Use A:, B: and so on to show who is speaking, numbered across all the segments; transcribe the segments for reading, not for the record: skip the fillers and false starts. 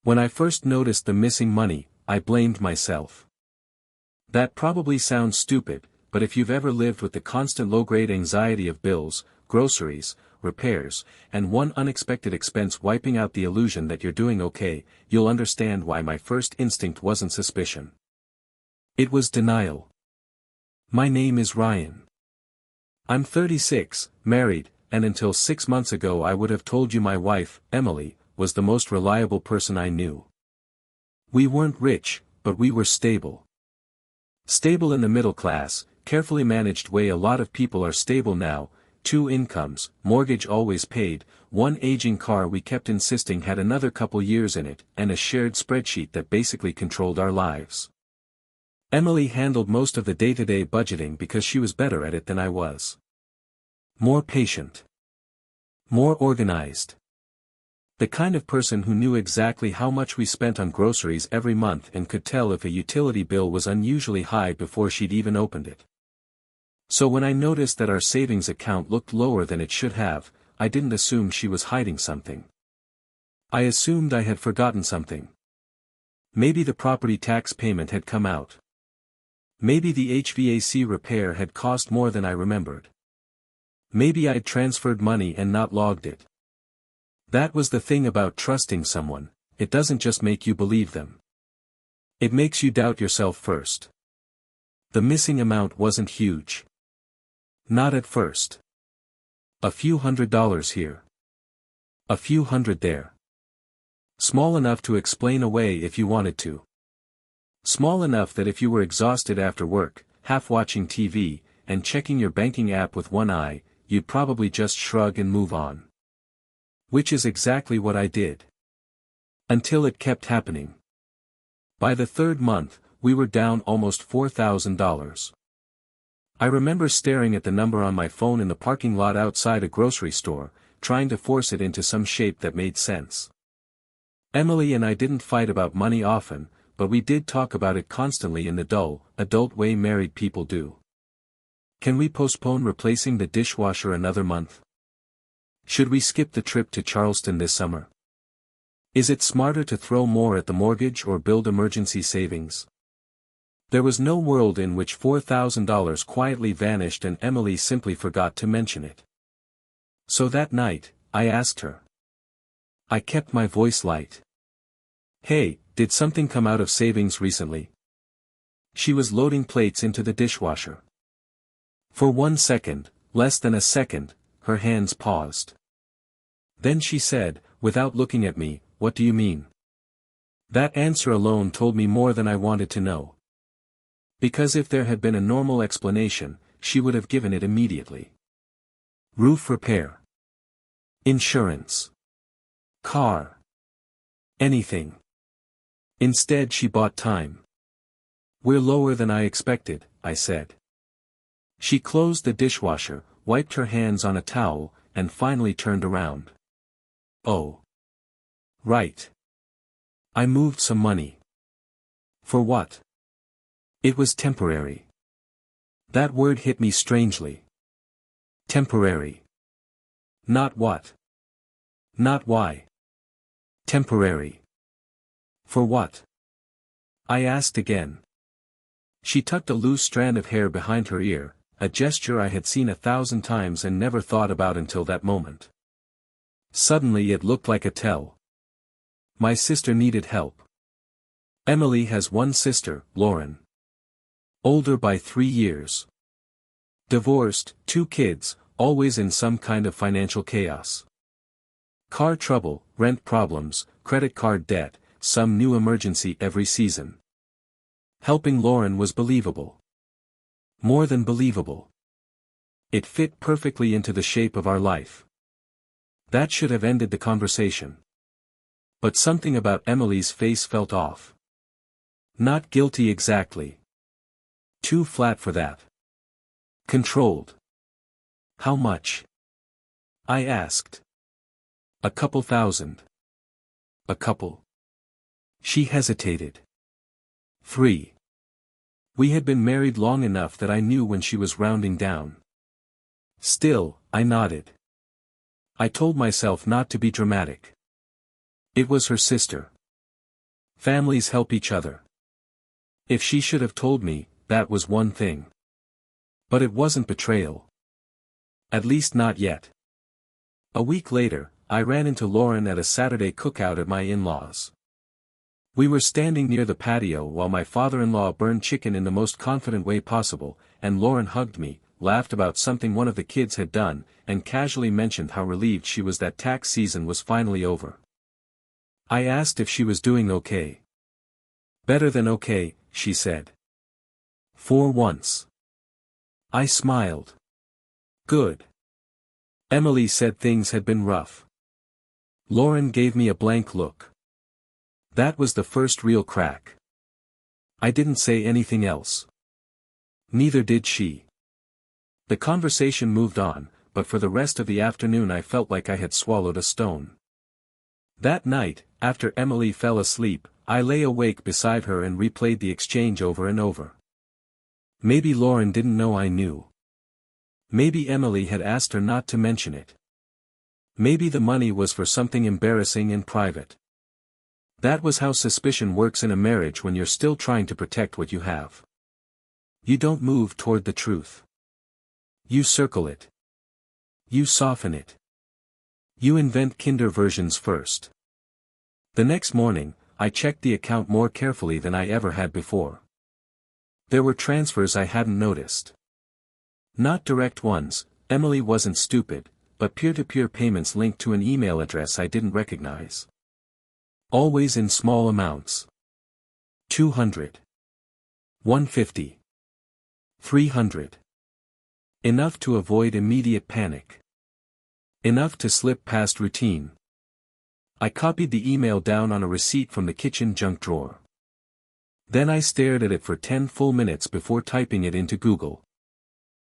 A: When I first noticed the missing money, I blamed myself. That probably sounds stupid, but if you've ever lived with the constant low-grade anxiety of bills, groceries, repairs, and one unexpected expense wiping out the illusion that you're doing okay, you'll understand why my first instinct wasn't suspicion. It was denial. My name is Ryan. I'm 36, married, and until 6 months ago I would have told you my wife, Emily, was the most reliable person I knew. We weren't rich, but we were stable. Stable in the middle class, carefully managed way a lot of people are stable now, 2 incomes, mortgage always paid, 1 aging car we kept insisting had another couple years in it, and a shared spreadsheet that basically controlled our lives. Emily handled most of the day-to-day budgeting because she was better at it than I was. More patient. More organized. The kind of person who knew exactly how much we spent on groceries every month and could tell if a utility bill was unusually high before she'd even opened it. So when I noticed that our savings account looked lower than it should have, I didn't assume she was hiding something. I assumed I had forgotten something. Maybe the property tax payment had come out. Maybe the HVAC repair had cost more than I remembered. Maybe I'd transferred money and not logged it. That was the thing about trusting someone, it doesn't just make you believe them. It makes you doubt yourself first. The missing amount wasn't huge. Not at first. A few $100s here. A few hundred there. Small enough to explain away if you wanted to. Small enough that if you were exhausted after work, half watching TV, and checking your banking app with one eye, you'd probably just shrug and move on. Which is exactly what I did. Until it kept happening. By the 3rd month, we were down almost $4,000. I remember staring at the number on my phone in the parking lot outside a grocery store, trying to force it into some shape that made sense. Emily and I didn't fight about money often, but we did talk about it constantly in the dull, adult way married people do. Can we postpone replacing the dishwasher another month? Should we skip the trip to Charleston this summer? Is it smarter to throw more at the mortgage or build emergency savings? There was no world in which $4,000 quietly vanished and Emily simply forgot to mention it. So that night, I asked her. I kept my voice light. Hey, did something come out of savings recently? She was loading plates into the dishwasher. For 1 second, less than a second, her hands paused. Then she said, without looking at me, "What do you mean?" That answer alone told me more than I wanted to know. Because if there had been a normal explanation, she would have given it immediately. Roof repair. Insurance. Car. Anything. Instead she bought time. We're lower than I expected, I said. She closed the dishwasher, wiped her hands on a towel, and finally turned around. Oh. Right. I moved some money. For what? It was temporary. That word hit me strangely. Temporary. Not what? Not why. Temporary. For what? I asked again. She tucked a loose strand of hair behind her ear, a gesture I had seen 1,000 times and never thought about until that moment. Suddenly it looked like a tell. My sister needed help. Emily has one sister, Lauren. Older by 3 years. Divorced, 2 kids, always in some kind of financial chaos. Car trouble, rent problems, credit card debt, some new emergency every season. Helping Lauren was believable. More than believable. It fit perfectly into the shape of our life. That should have ended the conversation. But something about Emily's face felt off. Not guilty exactly. Too flat for that. Controlled. How much? I asked. A couple thousand. A couple. She hesitated. 3. We had been married long enough that I knew when she was rounding down. Still, I nodded. I told myself not to be dramatic. It was her sister. Families help each other. If she should have told me, that was one thing. But it wasn't betrayal. At least not yet. A week later, I ran into Lauren at a Saturday cookout at my in-laws. We were standing near the patio while my father-in-law burned chicken in the most confident way possible, and Lauren hugged me, laughed about something one of the kids had done, and casually mentioned how relieved she was that tax season was finally over. I asked if she was doing okay. Better than okay, she said. For once. I smiled. Good. Emily said things had been rough. Lauren gave me a blank look. That was the first real crack. I didn't say anything else. Neither did she. The conversation moved on, but for the rest of the afternoon I felt like I had swallowed a stone. That night, after Emily fell asleep, I lay awake beside her and replayed the exchange over and over. Maybe Lauren didn't know I knew. Maybe Emily had asked her not to mention it. Maybe the money was for something embarrassing and private. That was how suspicion works in a marriage when you're still trying to protect what you have. You don't move toward the truth. You circle it. You soften it. You invent Kinder versions first. The next morning, I checked the account more carefully than I ever had before. There were transfers I hadn't noticed. Not direct ones, Emily wasn't stupid, but peer-to-peer payments linked to an email address I didn't recognize. Always in small amounts. 200. 150. 300. Enough to avoid immediate panic. Enough to slip past routine. I copied the email down on a receipt from the kitchen junk drawer. Then I stared at it for 10 full minutes before typing it into Google.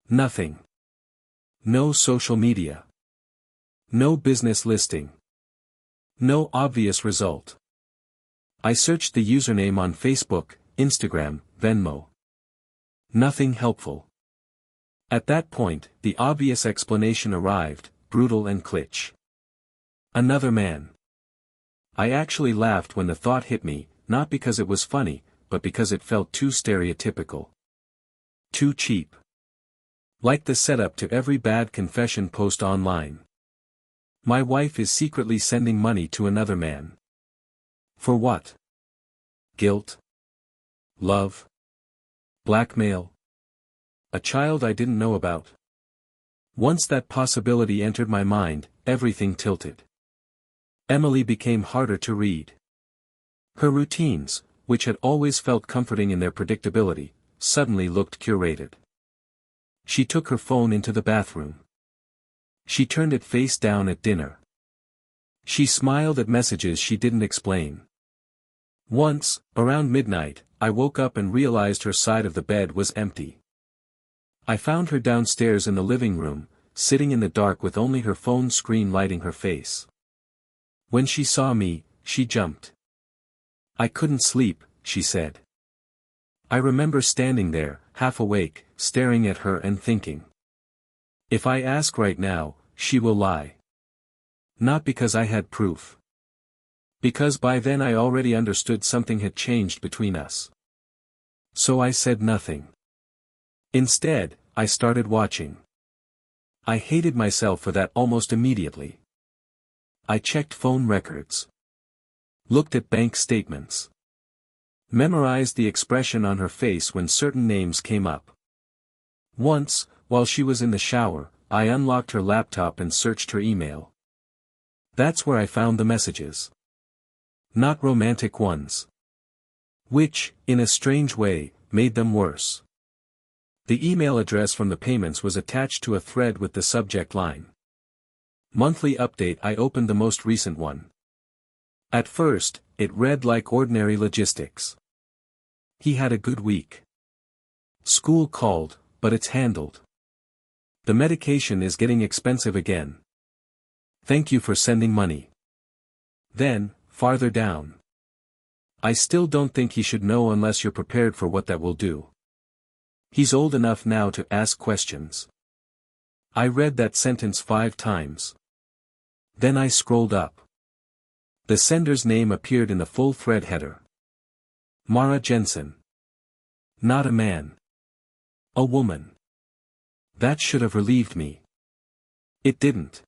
A: Nothing. No social media. No business listing. No obvious result. I searched the username on Facebook, Instagram, Venmo. Nothing helpful. At that point, the obvious explanation arrived, brutal and clitch. Another man. I actually laughed when the thought hit me, not because it was funny, but because it felt too stereotypical. Too cheap. Like the setup to every bad confession post online. My wife is secretly sending money to another man. For what? Guilt? Love? Blackmail? A child I didn't know about? Once that possibility entered my mind, everything tilted. Emily became harder to read. Her routines, which had always felt comforting in their predictability, suddenly looked curated. She took her phone into the bathroom. She turned it face down at dinner. She smiled at messages she didn't explain. Once, around midnight, I woke up and realized her side of the bed was empty. I found her downstairs in the living room, sitting in the dark with only her phone screen lighting her face. When she saw me, she jumped. I couldn't sleep, she said. I remember standing there, half awake, staring at her and thinking. If I ask right now, she will lie. Not because I had proof. Because by then I already understood something had changed between us. So I said nothing. Instead, I started watching. I hated myself for that almost immediately. I checked phone records. Looked at bank statements. Memorized the expression on her face when certain names came up. Once, while she was in the shower, I unlocked her laptop and searched her email. That's where I found the messages. Not romantic ones. Which, in a strange way, made them worse. The email address from the payments was attached to a thread with the subject line. Monthly update. I opened the most recent one. At first, it read like ordinary logistics. He had a good week. School called, but it's handled. The medication is getting expensive again. Thank you for sending money. Then, farther down. I still don't think he should know unless you're prepared for what that will do. He's old enough now to ask questions. I read that sentence 5 times. Then I scrolled up. The sender's name appeared in the full thread header. Mara Jensen. Not a man. A woman. That should have relieved me. It didn't.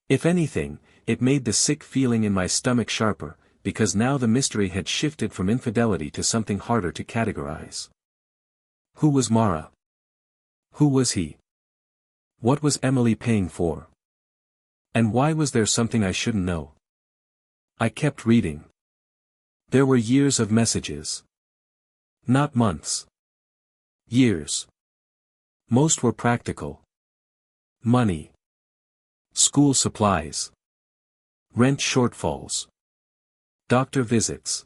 A: If anything, it made the sick feeling in my stomach sharper, because now the mystery had shifted from infidelity to something harder to categorize. Who was Mara? Who was he? What was Emily paying for? And why was there something I shouldn't know? I kept reading. There were years of messages. Not months. Years. Most were practical. Money. School supplies. Rent shortfalls. Doctor visits.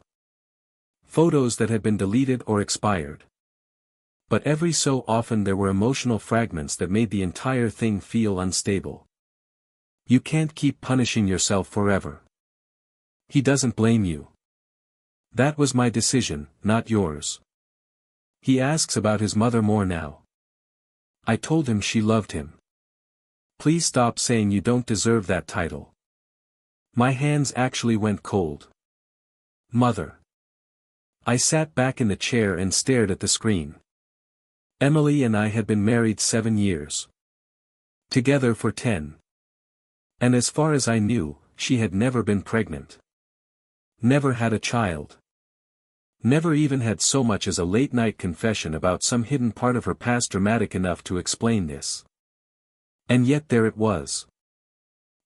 A: Photos that had been deleted or expired. But every so often there were emotional fragments that made the entire thing feel unstable. You can't keep punishing yourself forever. He doesn't blame you. That was my decision, not yours. He asks about his mother more now. I told him she loved him. Please stop saying you don't deserve that title. My hands actually went cold. Mother. I sat back in the chair and stared at the screen. Emily and I had been married 7 years. Together for 10. And as far as I knew, she had never been pregnant. Never had a child. Never even had so much as a late-night confession about some hidden part of her past dramatic enough to explain this. And yet there it was.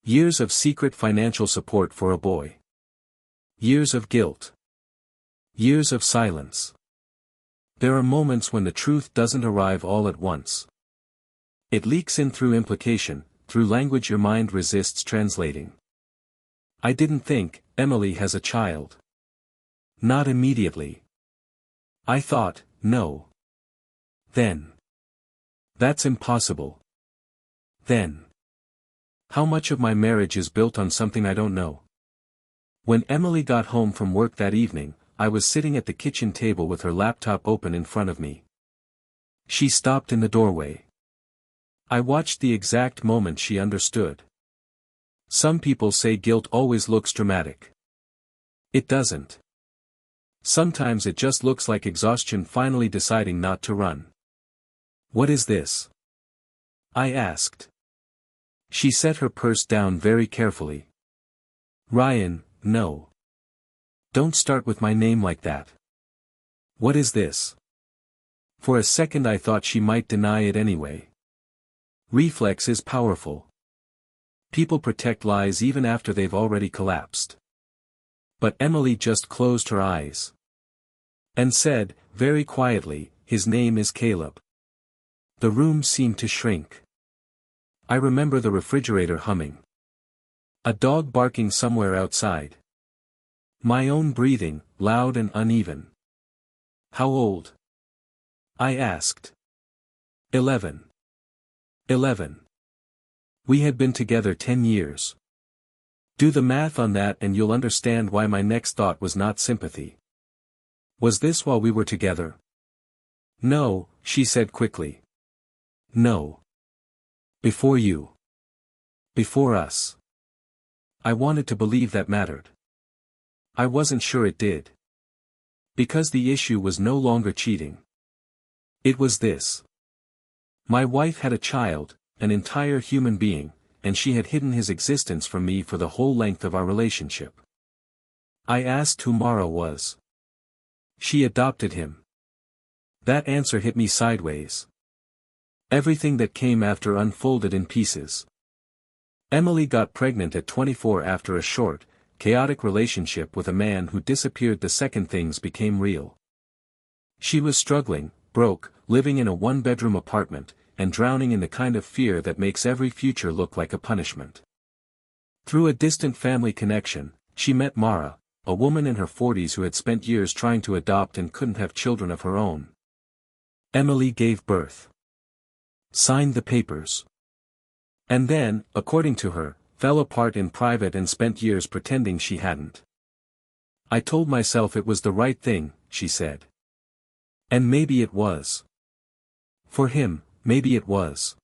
A: Years of secret financial support for a boy. Years of guilt. Years of silence. There are moments when the truth doesn't arrive all at once. It leaks in through implication, through language your mind resists translating. I didn't think, Emily has a child. Not immediately. I thought, no. Then. That's impossible. Then. How much of my marriage is built on something I don't know? When Emily got home from work that evening, I was sitting at the kitchen table with her laptop open in front of me. She stopped in the doorway. I watched the exact moment she understood. Some people say guilt always looks dramatic. It doesn't. Sometimes it just looks like exhaustion finally deciding not to run. What is this? I asked. She set her purse down very carefully. Ryan, no. Don't start with my name like that. What is this? For a second I thought she might deny it anyway. Reflex is powerful. People protect lies even after they've already collapsed. But Emily just closed her eyes. And said, very quietly, his name is Caleb. The room seemed to shrink. I remember the refrigerator humming. A dog barking somewhere outside. My own breathing, loud and uneven. How old? I asked. 11. 11. We had been together 10 years. Do the math on that and you'll understand why my next thought was not sympathy. Was this while we were together? No, she said quickly. No. Before you. Before us. I wanted to believe that mattered. I wasn't sure it did. Because the issue was no longer cheating. It was this. My wife had a child, an entire human being, and she had hidden his existence from me for the whole length of our relationship. I asked who Mara was. She adopted him. That answer hit me sideways. Everything that came after unfolded in pieces. Emily got pregnant at 24 after a short, chaotic relationship with a man who disappeared the second things became real. She was struggling, broke, living in a one-bedroom apartment, and drowning in the kind of fear that makes every future look like a punishment. Through a distant family connection, she met Mara, a woman in her 40s who had spent years trying to adopt and couldn't have children of her own. Emily gave birth. Signed the papers. And then, according to her, fell apart in private and spent years pretending she hadn't. I told myself it was the right thing, she said. And maybe it was. For him, maybe it was.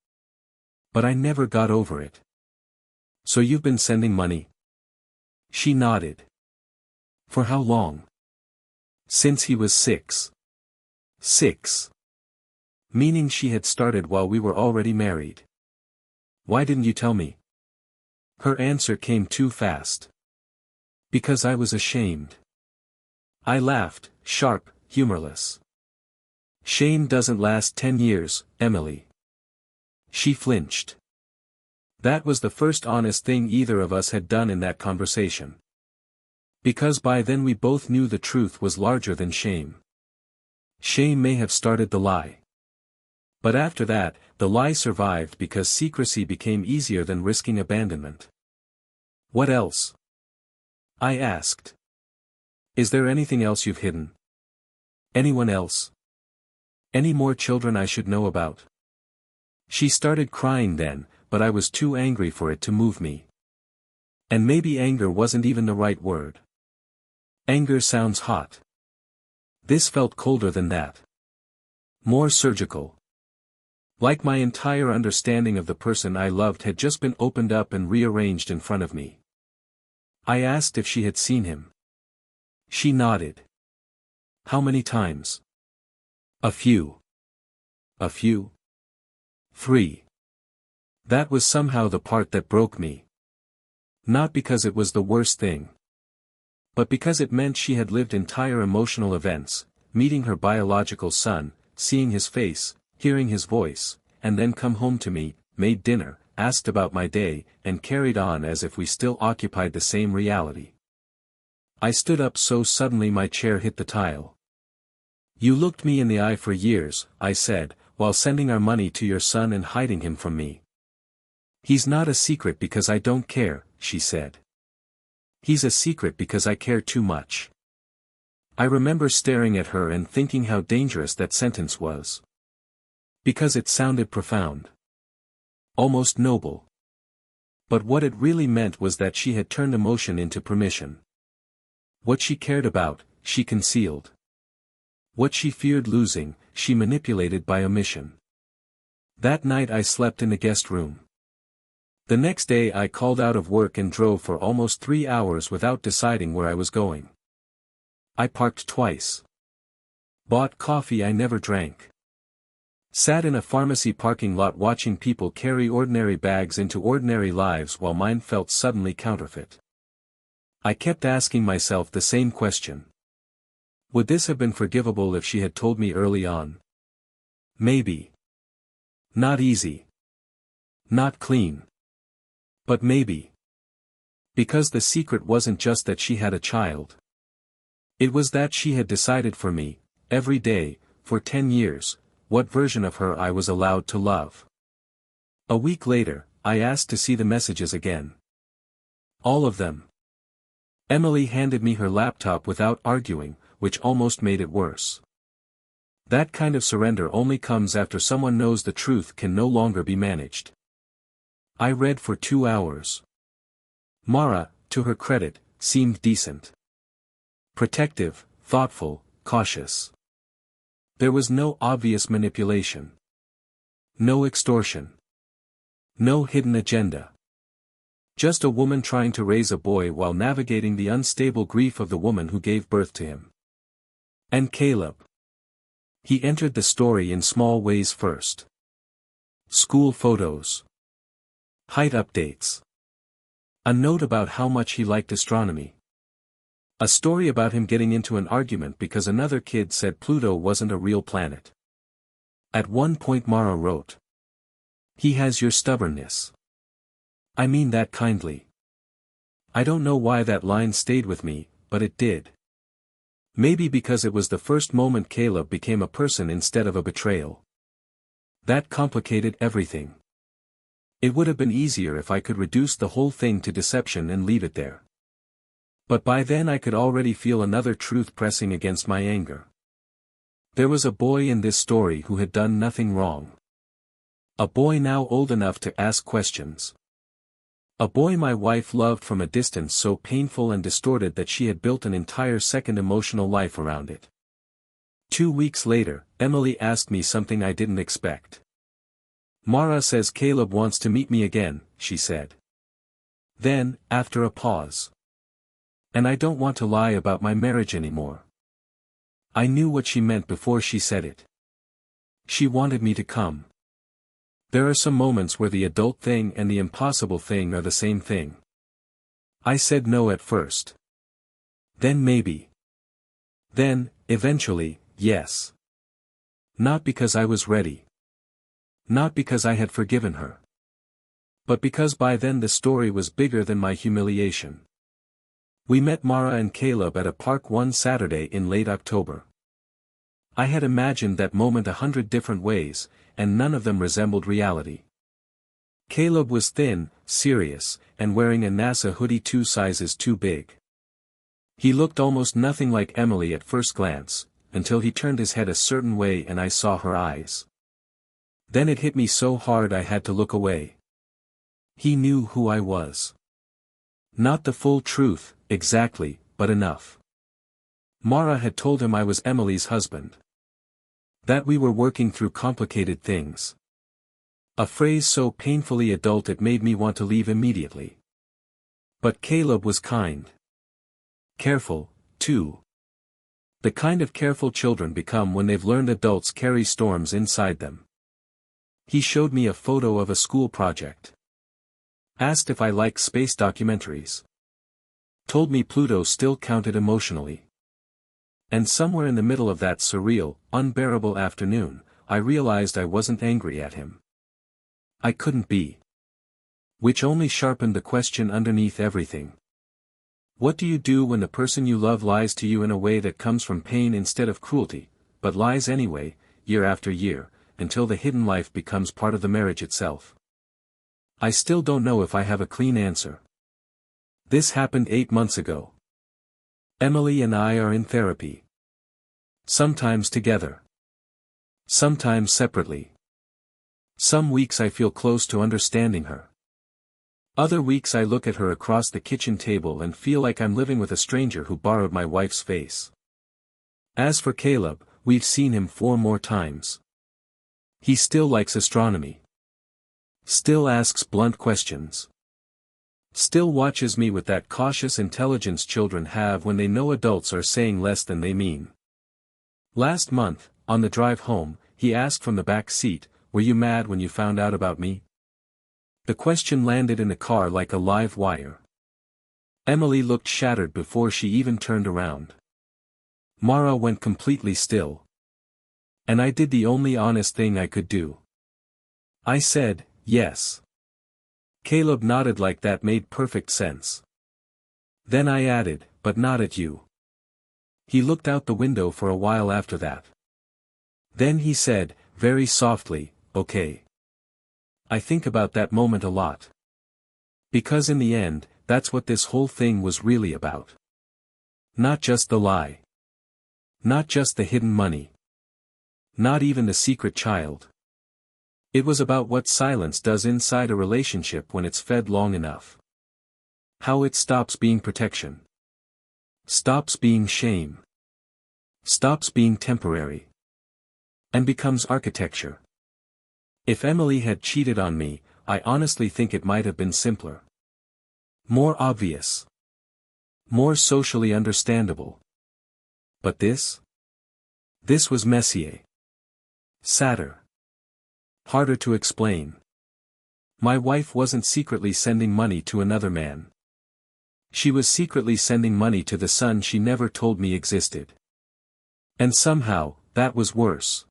A: But I never got over it. So you've been sending money? She nodded. For how long? Since he was 6. 6. Meaning she had started while we were already married. Why didn't you tell me? Her answer came too fast. Because I was ashamed. I laughed, sharp, humorless. Shame doesn't last 10 years, Emily. She flinched. That was the first honest thing either of us had done in that conversation. Because by then we both knew the truth was larger than shame. Shame may have started the lie. But after that, the lie survived because secrecy became easier than risking abandonment. What else? I asked. Is there anything else you've hidden? Anyone else? Any more children I should know about? She started crying then, but I was too angry for it to move me. And maybe anger wasn't even the right word. Anger sounds hot. This felt colder than that. More surgical. Like my entire understanding of the person I loved had just been opened up and rearranged in front of me. I asked if she had seen him. She nodded. How many times? A few. A few? 3. That was somehow the part that broke me. Not because it was the worst thing. But because it meant she had lived entire emotional events, meeting her biological son, seeing his face, hearing his voice, and then come home to me, made dinner, asked about my day, and carried on as if we still occupied the same reality. I stood up so suddenly my chair hit the tile. You looked me in the eye for years, I said, while sending our money to your son and hiding him from me. He's not a secret because I don't care, she said. He's a secret because I care too much. I remember staring at her and thinking how dangerous that sentence was. Because it sounded profound. Almost noble. But what it really meant was that she had turned emotion into permission. What she cared about, she concealed. What she feared losing, she manipulated by omission. That night I slept in the guest room. The next day I called out of work and drove for almost 3 hours without deciding where I was going. I parked twice. Bought coffee I never drank. Sat in a pharmacy parking lot watching people carry ordinary bags into ordinary lives while mine felt suddenly counterfeit. I kept asking myself the same question. Would this have been forgivable if she had told me early on? Maybe. Not easy. Not clean. But maybe. Because the secret wasn't just that she had a child. It was that she had decided for me, every day, for 10 years, what version of her I was allowed to love. A week later, I asked to see the messages again. All of them. Emily handed me her laptop without arguing, which almost made it worse. That kind of surrender only comes after someone knows the truth can no longer be managed. I read for 2 hours. Mara, to her credit, seemed decent. Protective, thoughtful, cautious. There was no obvious manipulation. No extortion. No hidden agenda. Just a woman trying to raise a boy while navigating the unstable grief of the woman who gave birth to him. And Caleb. He entered the story in small ways first. School photos. Height updates. A note about how much he liked astronomy. A story about him getting into an argument because another kid said Pluto wasn't a real planet. At one point Mara wrote. He has your stubbornness. I mean that kindly. I don't know why that line stayed with me, but it did. Maybe because it was the first moment Caleb became a person instead of a betrayal. That complicated everything. It would have been easier if I could reduce the whole thing to deception and leave it there. But by then I could already feel another truth pressing against my anger. There was a boy in this story who had done nothing wrong. A boy now old enough to ask questions. A boy my wife loved from a distance so painful and distorted that she had built an entire second emotional life around it. 2 weeks later, Emily asked me something I didn't expect. Mara says Caleb wants to meet me again, she said. Then, after a pause. And I don't want to lie about my marriage anymore. I knew what she meant before she said it. She wanted me to come. There are some moments where the adult thing and the impossible thing are the same thing. I said no at first. Then maybe. Then, eventually, yes. Not because I was ready. Not because I had forgiven her. But because by then the story was bigger than my humiliation. We met Mara and Caleb at a park one Saturday in late October. I had imagined that moment 100 different ways, and none of them resembled reality. Caleb was thin, serious, and wearing a NASA hoodie 2 sizes too big. He looked almost nothing like Emily at first glance, until he turned his head a certain way and I saw her eyes. Then it hit me so hard I had to look away. He knew who I was. Not the full truth, exactly, but enough. Mara had told him I was Emily's husband. That we were working through complicated things. A phrase so painfully adult it made me want to leave immediately. But Caleb was kind. Careful, too. The kind of careful children become when they've learned adults carry storms inside them. He showed me a photo of a school project. Asked if I like space documentaries. Told me Pluto still counted emotionally. And somewhere in the middle of that surreal, unbearable afternoon, I realized I wasn't angry at him. I couldn't be. Which only sharpened the question underneath everything. What do you do when the person you love lies to you in a way that comes from pain instead of cruelty, but lies anyway, year after year, until the hidden life becomes part of the marriage itself? I still don't know if I have a clean answer. This happened 8 months ago. Emily and I are in therapy. Sometimes together. Sometimes separately. Some weeks I feel close to understanding her. Other weeks I look at her across the kitchen table and feel like I'm living with a stranger who borrowed my wife's face. As for Caleb, we've seen him 4 more times. He still likes astronomy. Still asks blunt questions. Still watches me with that cautious intelligence children have when they know adults are saying less than they mean. Last month, on the drive home, he asked from the back seat, "Were you mad when you found out about me?" The question landed in the car like a live wire. Emily looked shattered before she even turned around. Mara went completely still. And I did the only honest thing I could do. I said, yes. Caleb nodded like that made perfect sense. Then I added, but not at you. He looked out the window for a while after that. Then he said, very softly, okay. I think about that moment a lot. Because in the end, that's what this whole thing was really about. Not just the lie. Not just the hidden money. Not even the secret child. It was about what silence does inside a relationship when it's fed long enough. How it stops being protection. Stops being shame. Stops being temporary. And becomes architecture. If Emily had cheated on me, I honestly think it might have been simpler. More obvious. More socially understandable. But this? This was messier. Sadder. Harder to explain. My wife wasn't secretly sending money to another man. She was secretly sending money to the son she never told me existed. And somehow, that was worse.